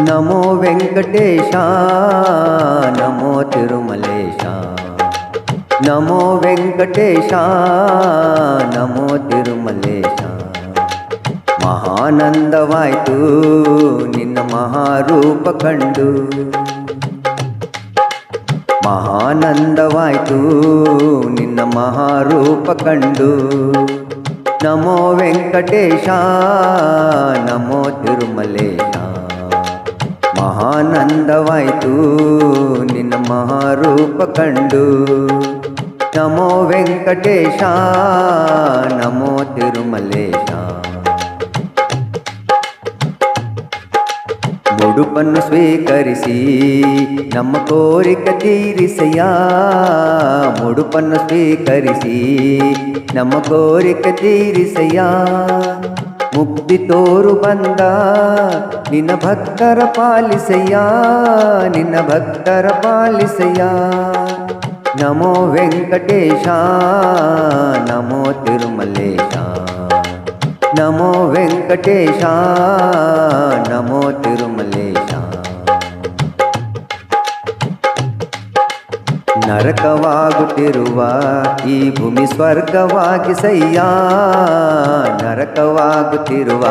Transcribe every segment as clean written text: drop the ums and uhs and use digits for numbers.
ನಮೋ ವೆಂಕಟೇಶ ನಮೋ ತಿರುಮಲೇಶ ನಮೋ ವೆಂಕಟೇಶ ನಮೋ ತಿರುಮಲೇಶ ಮಹಾನಂದವಾಯ್ತು ನಿನ್ನ ಮಹಾರೂಪ ಕಂಡು ಮಹಾನಂದವಾಯ್ತು ನಿನ್ನ ಮಹಾರೂಪ ಕಂಡು ನಮೋ ವೆಂಕಟೇಶ ನಮೋ ತಿರುಮಲೇಶ ಮಹಾನಂದವಾಯ್ತು ನಿನ್ನ ಮಹಾರೂಪ ಕಂಡು ನಮೋ ವೆಂಕಟೇಶ ನಮೋ ತಿರುಮಲೇಶ ಮುಡುಪನ್ನು ಸ್ವೀಕರಿಸಿ ನಮ್ಮ ಕೋರಿಕೆ ತೀರಿಸಯ್ಯ ಮುಡುಪನ್ನು ಸ್ವೀಕರಿಸಿ ನಮ್ಮ ಕೋರಿಕೆ ತೀರಿಸಯ್ಯ ಮುಕ್ತಿ ತೋರು ಬಂದ ನಿನ್ನ ಭಕ್ತರ ಪಾಲಿಸಯ್ಯ ನಿನ್ನ ಭಕ್ತರ ಪಾಲಿಸಯ್ಯ ನಮೋ ವೆಂಕಟೇಶ ನಮೋ ತಿರುಮಲೇಶ ನಮೋ ವೆಂಕಟೇಶ ನಮೋ ತಿರುಮಲೇಶ ನರಕವಾಗುತ್ತಿರುವ ಈ ಭೂಮಿ ಸ್ವರ್ಗವಾಗಿಸಯ್ಯ ನರಕವಾಗುತ್ತಿರುವ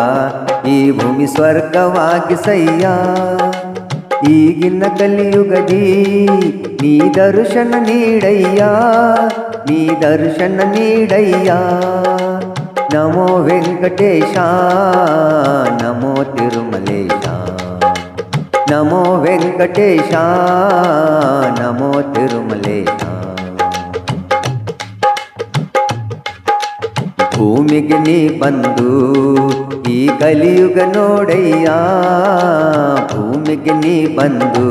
ಈ ಭೂಮಿ ಸ್ವರ್ಗವಾಗಿಸಯ್ಯ ಈಗಿನ ಕಲಿಯುಗದಿ ನೀ ದರ್ಶನ ನೀಡಯ್ಯ ನೀ ದರ್ಶನ ನೀಡಯ್ಯ ನಮೋ ವೆಂಕಟೇಶ ನಮೋ ತಿರುಮಲೇಶ ನಮೋ ವೆಂಕಟೇಶ ನಮೋ ತಿರುಮಲೇಶ ಭೂಮಿಗೆ ನೀ ಬಂದು ಈ ಕಲಿಯುಗ ನೋಡಯ್ಯ ಭೂಮಿಗೆ ನೀ ಬಂದು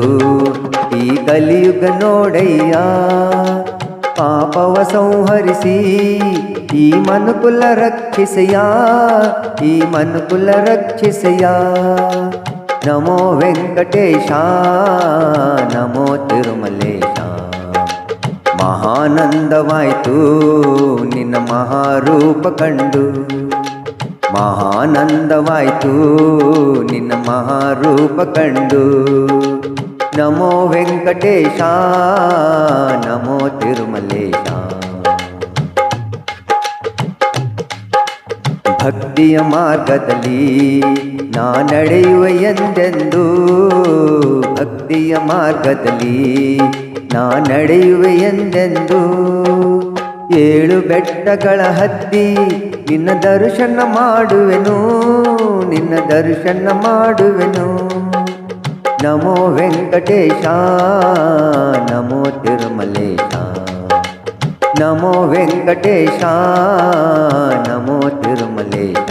ಈ ಕಲಿಯುಗ ನೋಡಯ್ಯ ಪಾಪವ ಸಂಹರಿಸಿ ಈ ಮನುಕುಲ ರಕ್ಷಿಸಯ್ಯ ಈ ಮನುಕುಲ ರಕ್ಷಿಸಯ್ಯ ನಮೋ ವೆಂಕಟೇಶ ನಮೋ ತಿರುಮಲೇಶ ಮಹಾನಂದವಾಯ್ತು ನಿನ್ನ ಮಹಾರೂಪ ಕಂಡು ಮಹಾನಂದವಾಯ್ತು ನಿನ್ನ ಮಹಾರೂಪ ಕಂಡು ನಮೋ ವೆಂಕಟೇಶ ನಮೋ ತಿರುಮಲೇಶ ಭಕ್ತಿಯ ಮಾರ್ಗದಲ್ಲಿ ನಾ ನಡೆಯುವೆ ಎಂದೆಂದು ಭಕ್ತಿಯ ಮಾರ್ಗದಲ್ಲಿ ನಾ ನಡೆಯುವೆ ಎಂದೆಂದು ಏಳು ಬೆಟ್ಟಗಳ ಹತ್ತಿ ನಿನ್ನ ದರ್ಶನ ಮಾಡುವೆನು ನಿನ್ನ ದರ್ಶನ ಮಾಡುವೆನು ನಮೋ ವೆಂಕಟೇಶ ನಮೋ ತಿರುಮಲೇಶ ನಮೋ ವೆಂಕಟೇಶ ನಮೋ ತಿರುಮಲೇಶ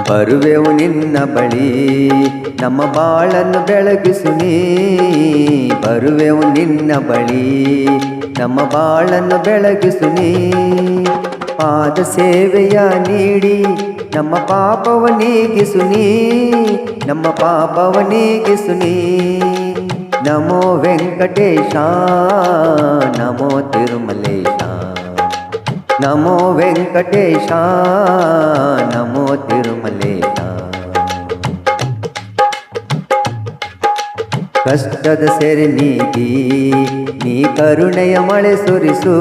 ಬರುವೆವು ನಿನ್ನ ಬಳಿ ನಮ್ಮ ಬಾಳನ್ನು ಬೆಳಗಿಸು ನೀ ಬರುವೆವು ನಿನ್ನ ಬಳಿ ನಮ್ಮ ಬಾಳನ್ನು ಬೆಳಗಿಸು ನೀ ಪಾದ ಸೇವೆಯ ನೀಡಿ ನಮ್ಮ ಪಾಪವ ನೀಗಿಸು ನೀ ನಮ್ಮ ಪಾಪವ ನೀಗಿಸು ನೀ ನಮೋ ವೆಂಕಟೇಶ ನಮೋ ತಿರುಮಲೇಶ ನಮೋ ವೆಂಕಟೇಶ ನಮೋ ತಿರುಮಲೇಶ ಕಷ್ಟದ ಸೆರೆ ನೀಗಿ ನೀ ಕರುಣೆಯ ಮಳೆ ಸುರಿಸು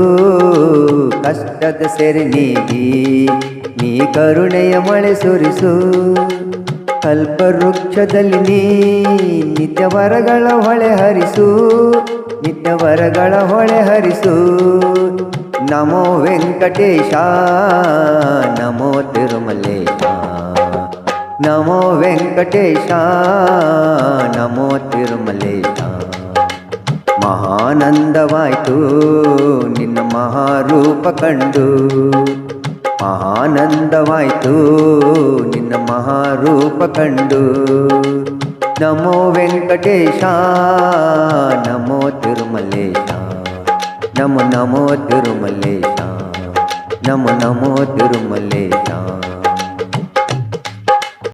ಕಷ್ಟದ ಸೆರೆ ನೀಗಿ ನೀ ಕರುಣೆಯ ಮಳೆ ಸುರಿಸು ಕಲ್ಪವೃಕ್ಷದಲ್ಲಿ ನೀ ನಿತ್ಯ ವರಗಳ ಹೊಳೆ ಹರಿಸು ನಿತ್ಯ ವರಗಳ ಹೊಳೆ ಹರಿಸು ನಮೋ ವೆಂಕಟೇಶ ನಮೋ ತಿರುಮಲೇಶ ನಮೋ ವೆಂಕಟೇಶ ನಮೋ ತಿರುಮಲೇಶ ಮಹಾನಂದವಾಯ್ತು ನಿನ್ನ ಮಹಾರೂಪ ಕಂಡು ಮಹಾನಂದವಾಯ್ತು ನಿನ್ನ ಮಹಾರೂಪ ಕಂಡು ನಮೋ ವೆಂಕಟೇಶ ನಮೋ ತಿರುಮಲೇಶ ನಮೋ ನಮೋ ತಿರುಮಲೇಶ ನಮೋ ನಮೋ ತಿರುಮಲೇಶ